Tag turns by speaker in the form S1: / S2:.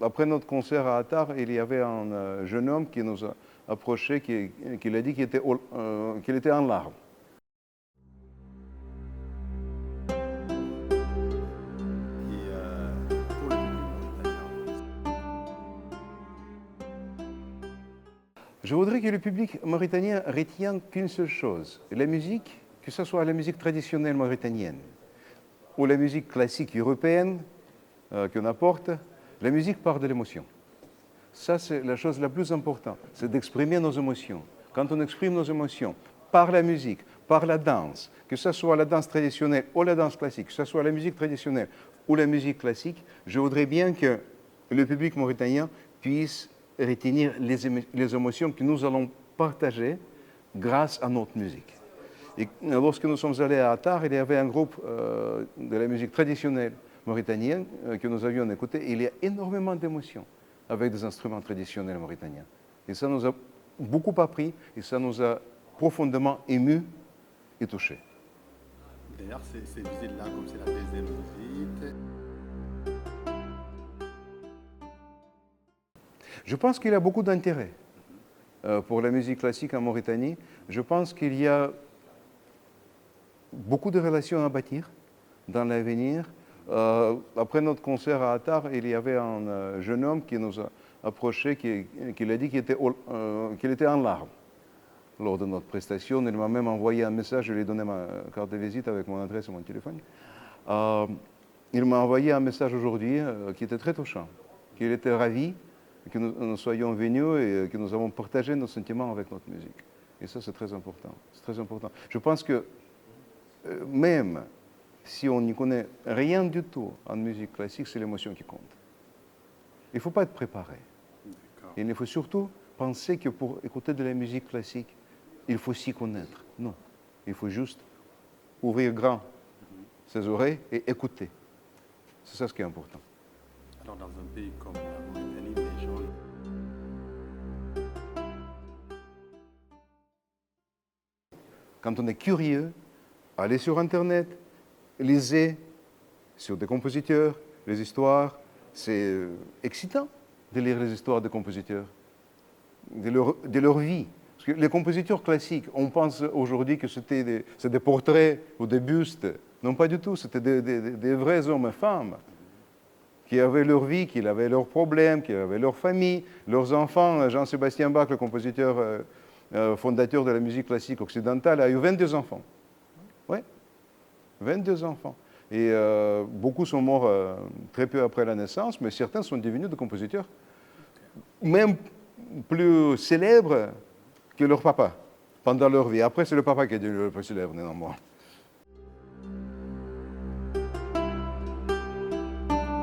S1: après notre concert à Attar, il y avait un jeune homme qui nous a approché, qui a dit qu'il était en larmes.
S2: Pour le public mauritanien.
S1: Je voudrais que le public mauritanien retienne qu'une seule chose. La musique, que ce soit la musique traditionnelle mauritanienne ou la musique classique européenne qu'on apporte, la musique part de l'émotion. Ça, c'est la chose la plus importante, c'est d'exprimer nos émotions. Quand on exprime nos émotions par la musique, par la danse, que ce soit la danse traditionnelle ou la danse classique, que ce soit la musique traditionnelle ou la musique classique, je voudrais bien que le public mauritanien puisse retenir les émotions que nous allons partager grâce à notre musique. Et lorsque nous sommes allés à Attar, il y avait un groupe de la musique traditionnelle mauritanienne que nous avions écouté. Il y a énormément d'émotions avec des instruments traditionnels mauritaniens. Et ça nous a beaucoup appris et ça nous a profondément émus et touchés.
S2: D'ailleurs, ces visites-là, comme c'est la deuxième visite.
S1: Je pense qu'il y a beaucoup d'intérêt pour la musique classique en Mauritanie. Je pense qu'il y a beaucoup de relations à bâtir dans l'avenir. Après notre concert à Attar, il y avait un jeune homme qui nous a approché, qui a dit qu'il était en larmes lors de notre prestation. Il m'a même envoyé un message, je lui ai donné ma carte de visite avec mon adresse et mon téléphone. Il m'a envoyé un message aujourd'hui qui était très touchant, qu'il était ravi que nous soyons venus et que nous avons partagé nos sentiments avec notre musique. Et ça, c'est très important. C'est très important. Je pense que même si on n'y connaît rien du tout en musique classique, c'est l'émotion qui compte. Il ne faut pas être préparé. Il faut surtout penser que pour écouter de la musique classique, il faut s'y connaître. Non, il faut juste ouvrir grand ses oreilles et écouter. C'est ça ce qui est important.
S2: Alors, dans un pays comme la Mauritanie, les gens...
S1: Quand on est curieux, allez sur Internet, lisez sur des compositeurs, les histoires. C'est excitant de lire les histoires des compositeurs, de leur vie. Parce que les compositeurs classiques, on pense aujourd'hui que c'est des portraits ou des bustes. Non, pas du tout. C'était des vrais hommes et femmes qui avaient leur vie, qui avaient leurs problèmes, qui avaient leur famille, leurs enfants. Jean-Sébastien Bach, le compositeur fondateur de la musique classique occidentale, a eu 22 enfants. Oui, 22 enfants. Et beaucoup sont morts très peu après la naissance, mais certains sont devenus des compositeurs, même plus célèbres que leur papa pendant leur vie. Après, c'est le papa qui est devenu le plus célèbre, néanmoins.